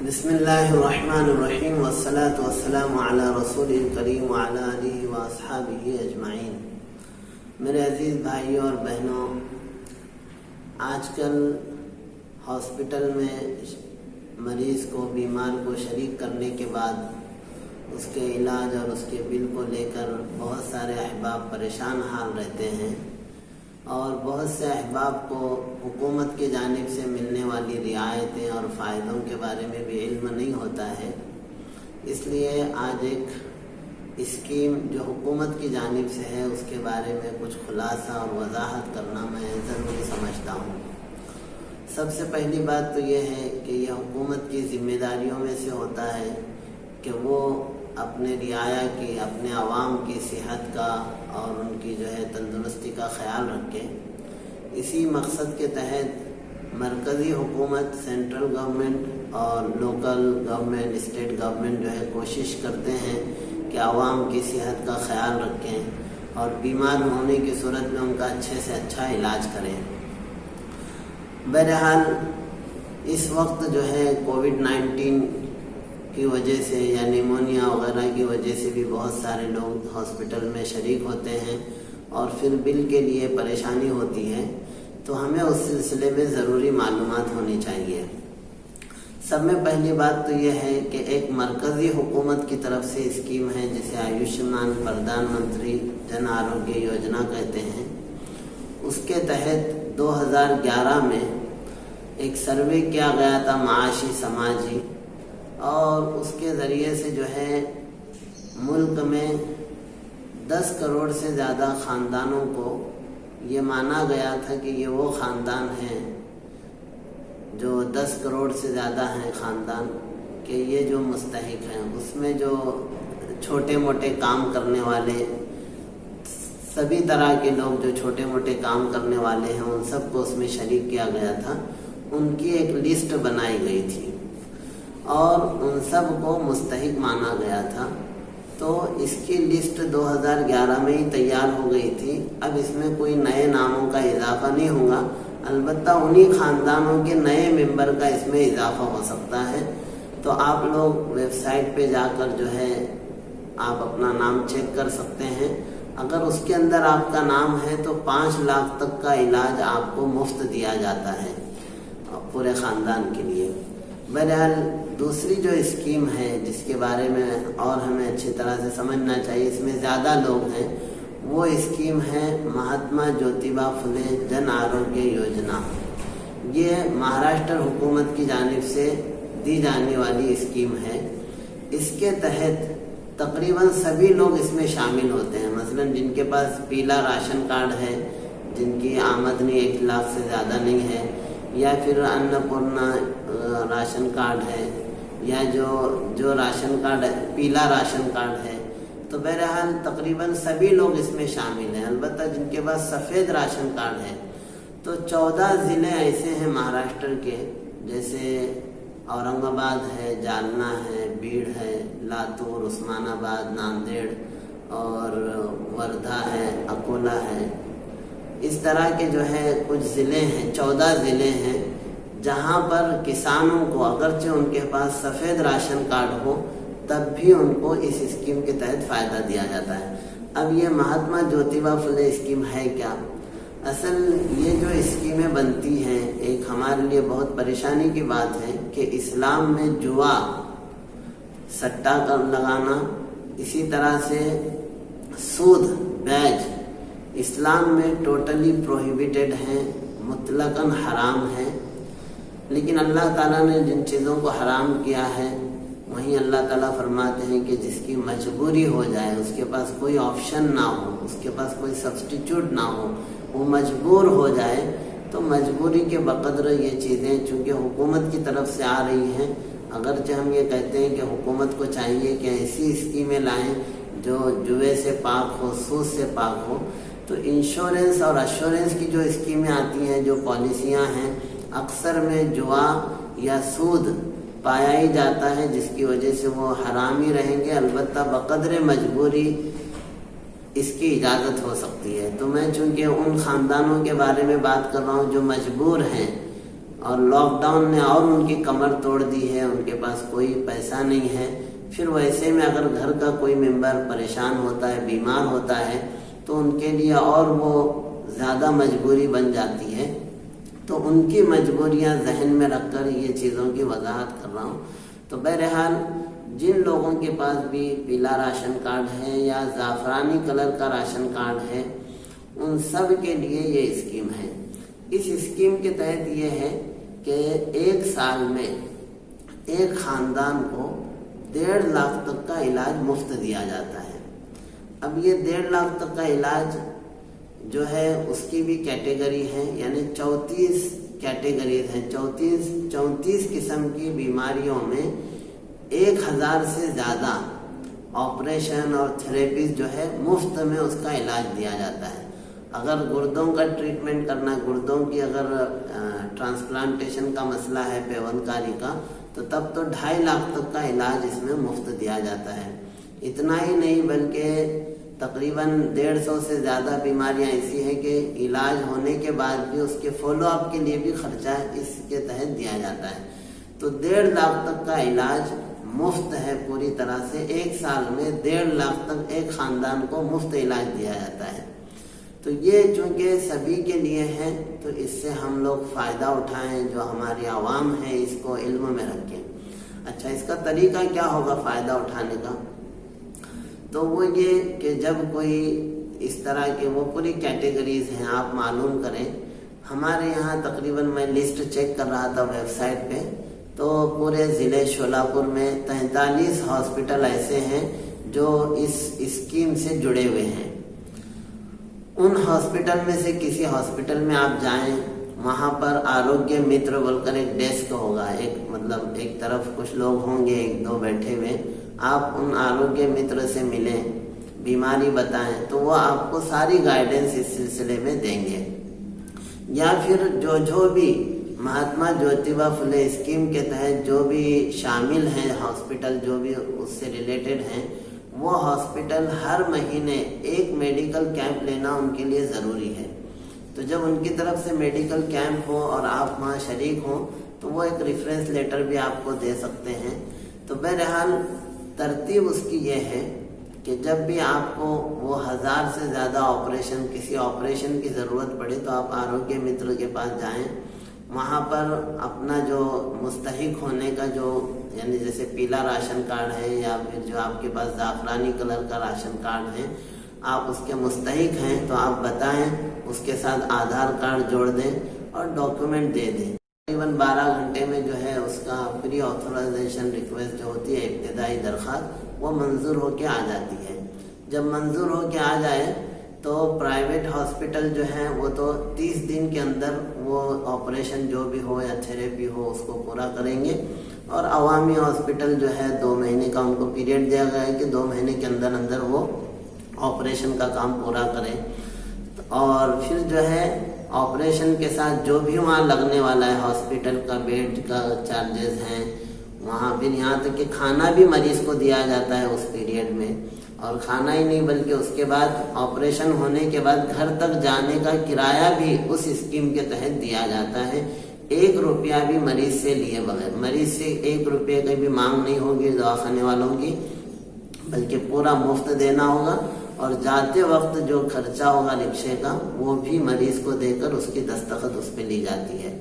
बिस्मिल्लाहिर्रहमानिर्रहीम वस्सलातु वस्सलामु अला रसूलिल करीम व अला आलिहि व अस्हाबिहि अजमाइन। मेरे अजीज़ भाइयों और बहनों, आजकल हॉस्पिटल में मरीज़ को, बीमार को शरीक करने के बाद उसके इलाज और उसके बिल को लेकर बहुत सारे अहबाब परेशान हाल रहते हैं और बहुत से अहबाब को हुकूमत की जानिब से मिलने वाली रियायतें और फ़ायदों के बारे में भी इल्म नहीं होता है। इसलिए आज एक स्कीम जो हुकूमत की जानिब से है उसके बारे में कुछ खुलासा और वजाहत करना मैं ज़रूरी समझता हूँ। सबसे पहली बात तो ये है कि यह हुकूमत की ज़िम्मेदारियों में से होता है कि वो अपने रियाया की, अपने आवाम की सेहत का और उनकी जो है तंदुरुस्ती का ख्याल रखें। इसी मकसद के तहत मरकज़ी हुकूमत, सेंट्रल गवर्नमेंट और लोकल गवर्नमेंट, स्टेट गवर्नमेंट जो है कोशिश करते हैं कि आवाम की सेहत का ख्याल रखें और बीमार होने की सूरत में उनका अच्छे से अच्छा इलाज करें। बहरहाल इस वक्त जो है कोविड-19 की वजह से या निमोनिया वगैरह की वजह से भी बहुत सारे लोग हॉस्पिटल में शरीक होते हैं और फिर बिल के लिए परेशानी होती है, तो हमें उस सिलसिले में ज़रूरी मालूमात होनी चाहिए। सब में पहली बात तो यह है कि एक मरकज़ी हुकूमत की तरफ से स्कीम है जिसे आयुष्मान प्रधानमंत्री जन आरोग्य योजना कहते हैं। उसके तहत 2011 में एक सर्वे किया गया था माशी समाजी, और उसके ज़रिए से जो है मुल्क में 10 करोड़ से ज़्यादा ख़ानदानों को ये माना गया था कि ये वो ख़ानदान हैं जो 10 करोड़ से ज़्यादा हैं ख़ानदान कि ये जो मुस्तहिक हैं। उसमें जो छोटे मोटे काम करने वाले, सभी तरह के लोग जो छोटे मोटे काम करने वाले हैं उन सबको उसमें शरीक किया गया था। उनकी एक लिस्ट बनाई गई थी और उन सब को मुस्तहिक माना गया था। तो इसकी लिस्ट 2011 में ही तैयार हो गई थी। अब इसमें कोई नए नामों का इजाफा नहीं होगा, अलबत्ता उन्हीं ख़ानदानों के नए मेंबर का इसमें इजाफा हो सकता है। तो आप लोग वेबसाइट पे जाकर जो है आप अपना नाम चेक कर सकते हैं। अगर उसके अंदर आपका नाम है तो 5 लाख तक का इलाज आपको मुफ्त दिया जाता है पूरे ख़ानदान के लिए। बहरहाल दूसरी जो स्कीम है जिसके बारे में और हमें अच्छी तरह से समझना चाहिए, इसमें ज़्यादा लोग हैं, वो स्कीम है महात्मा ज्योतिबा फुले जन आरोग्य योजना। ये महाराष्ट्र हुकूमत की जानिब से दी जाने वाली स्कीम है। इसके तहत तकरीबन सभी लोग इसमें शामिल होते हैं। मसलन जिनके पास पीला राशन कार्ड है, जिनकी आमदनी 1 लाख से ज़्यादा नहीं है, या फिर अन्नपूर्णा राशन कार्ड है, या जो राशन कार्ड पीला राशन कार्ड है, तो बहरहाल तकरीबन सभी लोग इसमें शामिल हैं। अलबत्ता जिनके पास सफ़ेद राशन कार्ड है तो 14 ज़िले ऐसे हैं महाराष्ट्र के, जैसे औरंगाबाद है, जालना है, बीड़ है, लातूर, उस्मानाबाद, नांदेड़ और वर्धा है, अकोला है। इस तरह के जो है कुछ ज़िले हैं, 14 ज़िले हैं जहाँ पर किसानों को अगरचे उनके पास सफ़ेद राशन कार्ड हो तब भी उनको इस स्कीम के तहत फ़ायदा दिया जाता है। अब ये महात्मा ज्योतिबा फुले स्कीम है क्या? असल ये जो स्कीमें बनती हैं, एक हमारे लिए बहुत परेशानी की बात है कि इस्लाम में जुआ, सट्टा कर लगाना, इसी तरह से सूद, बैज इस्लाम में टोटली प्रोहिबिटेड हैं, मुतलकन हराम है। लेकिन अल्लाह ताला ने जिन चीज़ों को हराम किया है वहीं अल्लाह ताला फरमाते हैं कि जिसकी मजबूरी हो जाए, उसके पास कोई ऑप्शन ना हो, उसके पास कोई सब्स्टिट्यूट ना हो, वो मजबूर हो जाए, तो मजबूरी के बकद्र ये चीज़ें चूँकि हुकूमत की तरफ से आ रही हैं, अगरचे हम ये कहते हैं कि हुकूमत को चाहिए कि ऐसी स्कीमें लाएँ जो जुए से पाक हो, सूद से पाक हो। तो इंश्योरेंस और अश्योरेंस की जो स्कीमें आती हैं, जो पॉलिसियां हैं, अक्सर में जुआ या सूद पाया ही जाता है, जिसकी वजह से वो हराम ही रहेंगे। अलबत्ता बक़द्र मजबूरी इसकी इजाज़त हो सकती है। तो मैं चूँकि उन ख़ानदानों के बारे में बात कर रहा हूँ जो मजबूर हैं और लॉकडाउन ने और उनकी कमर तोड़ दी है, उनके पास कोई पैसा नहीं है। फिर वैसे में अगर घर का कोई मेंबर परेशान होता है, बीमार होता है, तो उनके लिए और वो ज़्यादा मजबूरी बन जाती है। तो उनकी मजबूरियां जहन में रखकर ये चीज़ों की वजाहत कर रहा हूँ। तो बहरहाल जिन लोगों के पास भी पीला राशन कार्ड है या ज़ाफ़रानी कलर का राशन कार्ड है, उन सब के लिए ये स्कीम है। इस स्कीम के तहत ये है कि 1 साल में एक ख़ानदान को 1.5 लाख तक का इलाज मुफ्त दिया जाता है। अब ये 1.5 लाख तक का इलाज जो है उसकी भी कैटेगरी है, यानी 34 कैटेगरीज हैं। 34 किस्म की बीमारियों में 1000 से ज़्यादा ऑपरेशन और थेरेपीज जो है मुफ्त में उसका इलाज दिया जाता है। अगर गुर्दों का ट्रीटमेंट करना, गुर्दों की अगर ट्रांसप्लांटेशन का मसला है, पेवनकारी का, तो तब तो 2.5 लाख तक का इलाज इसमें मुफ्त दिया जाता है। इतना ही नहीं बल्कि तकरीबन 150 से ज़्यादा बीमारियां ऐसी हैं कि इलाज होने के बाद भी उसके फॉलोअप के लिए भी खर्चा इसके तहत दिया जाता है। तो 1.5 लाख तक का इलाज मुफ्त है पूरी तरह से। 1 साल में 1.5 लाख तक एक ख़ानदान को मुफ्त इलाज दिया जाता है। तो ये चूँकि सभी के लिए है, तो इससे हम लोग फ़ायदा उठाएं, जो हमारी आवाम है इसको इल्म में रखें। अच्छा, इसका तरीका क्या होगा फ़ायदा उठाने का? तो वो ये कि जब कोई इस तरह के, वो पूरी कैटेगरीज हैं, आप मालूम करें। हमारे यहाँ तकरीबन, मैं लिस्ट चेक कर रहा था वेबसाइट पे, तो पूरे ज़िले शोलापुर में 43 हॉस्पिटल ऐसे हैं जो इस स्कीम से जुड़े हुए हैं। उन हॉस्पिटल में से किसी हॉस्पिटल में आप जाएं, वहाँ पर आरोग्य मित्र बोलकर एक डेस्क होगा, एक तरफ कुछ लोग होंगे, 1-2 बैठे हुए। आप उन आरोग्य मित्र से मिलें, बीमारी बताएं, तो वो आपको सारी गाइडेंस इस सिलसिले में देंगे। या फिर जो भी महात्मा ज्योतिबा फुले स्कीम के तहत जो भी शामिल हैं हॉस्पिटल, जो भी उससे रिलेटेड हैं, वो हॉस्पिटल हर महीने एक मेडिकल कैंप लेना उनके लिए ज़रूरी है। तो जब उनकी तरफ से मेडिकल कैंप हो और आप वहाँ शरीक हों, तो वो एक रेफरेंस लेटर भी आपको दे सकते हैं। तो बहरहाल तरतीब उसकी ये है कि जब भी आपको वो 1000 से ज़्यादा ऑपरेशन, किसी ऑपरेशन की ज़रूरत पड़े, तो आप आरोग्य मित्र के पास जाएं। वहाँ पर अपना जो मुस्तहिक होने का जो, यानी जैसे पीला राशन कार्ड है या फिर जो आपके पास ज़ाफ़रानी कलर का राशन कार्ड है, आप उसके मुस्तहिक हैं तो आप बताएं, उसके साथ आधार कार्ड जोड़ दें और डॉक्यूमेंट दे दें। तकरीबन 12 घंटे में जो है उसका प्री ऑथराइजेशन रिक्वेस्ट जो होती है, इब्तिदाई दरख्वास्त, वो मंजूर होके आ जाती है। जब मंजूर होके आ जाए तो प्राइवेट हॉस्पिटल जो है वो तो 30 दिन के अंदर वो ऑपरेशन जो भी हो या थेरेपी हो उसको पूरा करेंगे, और अवामी हॉस्पिटल जो है 2 महीने का उनको पीरियड दिया गया है कि 2 महीने के अंदर अंदर वो ऑपरेशन का काम पूरा करें। और फिर जो है ऑपरेशन के साथ जो भी वहाँ लगने वाला है, हॉस्पिटल का बेड का चार्जेस हैं वहाँ, फिर यहाँ तक कि खाना भी मरीज को दिया जाता है उस पीरियड में। और खाना ही नहीं बल्कि उसके बाद ऑपरेशन होने के बाद घर तक जाने का किराया भी उस स्कीम के तहत दिया जाता है। 1 रुपया भी मरीज से लिए बगैर, मरीज से 1 रुपये की भी मांग नहीं होगी दवाखाने वालों की, बल्कि पूरा मुफ्त देना होगा। और जाते वक्त जो खर्चा होगा रिक्शे का, वो भी मरीज को देकर उसकी दस्तखत उस पर ली जाती है।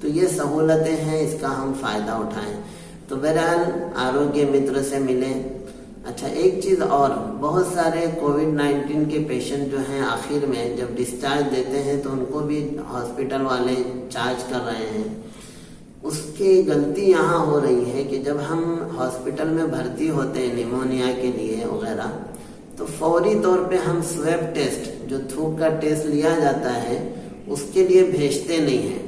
तो ये सहूलतें हैं, इसका हम फ़ायदा उठाएं। तो बहरहाल आरोग्य मित्र से मिलें। अच्छा, एक चीज़ और, बहुत सारे कोविड-19 के पेशेंट जो हैं आखिर में जब डिस्चार्ज देते हैं तो उनको भी हॉस्पिटल वाले चार्ज कर रहे हैं। उसकी गलती यहाँ हो रही है कि जब हम हॉस्पिटल में भर्ती होते हैं निमोनिया के लिए वगैरह, तो फौरी तौर पे हम स्वैब टेस्ट, जो थूक का टेस्ट लिया जाता है, उसके लिए भेजते नहीं हैं।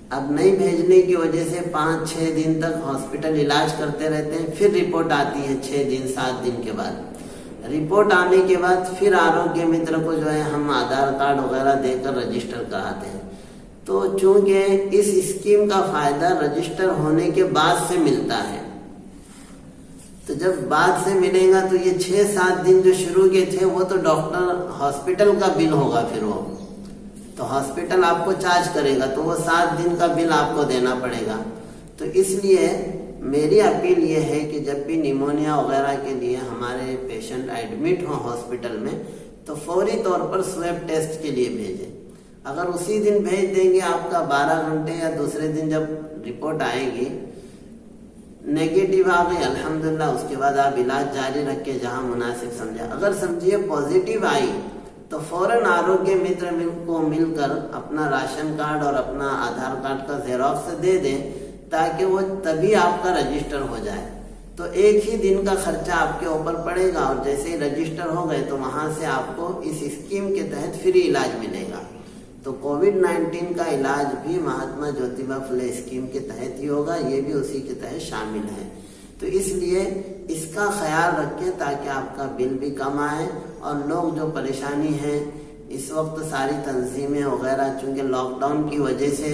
अब नहीं भेजने की वजह से 5-6 दिन तक हॉस्पिटल इलाज करते रहते हैं। फिर रिपोर्ट आती है 6 दिन 7 दिन के बाद। रिपोर्ट आने के बाद फिर आरोग्य मित्र को जो है हम आधार कार्ड वगैरह देकर रजिस्टर कराते हैं। तो चूंकि इस स्कीम का फायदा रजिस्टर होने के बाद से मिलता है, तो जब बाद से मिलेगा तो ये 6-7 दिन जो शुरू के थे वो तो डॉक्टर हॉस्पिटल का बिल होगा। फिर वो तो हॉस्पिटल आपको चार्ज करेगा, तो वो 7 दिन का बिल आपको देना पड़ेगा। तो इसलिए मेरी अपील ये है कि जब भी निमोनिया वगैरह के लिए हमारे पेशेंट एडमिट हो हॉस्पिटल में, तो फौरी तौर पर स्वैब टेस्ट के लिए भेजें। अगर उसी दिन भेज देंगे, आपका 12 घंटे या दूसरे दिन जब रिपोर्ट आएगी नेगेटिव आ गई, अल्हम्दुलिल्लाह, उसके बाद आप इलाज जारी रखें जहां मुनासिब समझे। अगर समझिए पॉजिटिव आई तो फौरन आरोग्य मित्र को मिलकर अपना राशन कार्ड और अपना आधार कार्ड का जेरॉक्स दे दें, ताकि वो तभी आपका रजिस्टर हो जाए। तो एक ही दिन का खर्चा आपके ऊपर पड़ेगा, और जैसे ही रजिस्टर हो गए तो वहां से आपको इस स्कीम के तहत फ्री इलाज मिलेगा। तो कोविड-19 का इलाज भी महात्मा ज्योतिबा फुले स्कीम के तहत ही होगा, ये भी उसी के तहत शामिल है। तो इसलिए इसका ख्याल रखें ताकि आपका बिल भी कम आए, और लोग जो परेशानी है इस वक्त सारी तंजीमें वगैरह, चूँकि लॉकडाउन की वजह से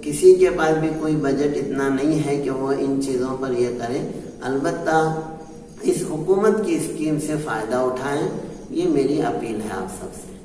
किसी के पास भी कोई बजट इतना नहीं है कि वो इन चीज़ों पर ये करें। अलबत्ता इस हुकूमत की स्कीम से फ़ायदा उठाएं, ये मेरी अपील है आप सबसे।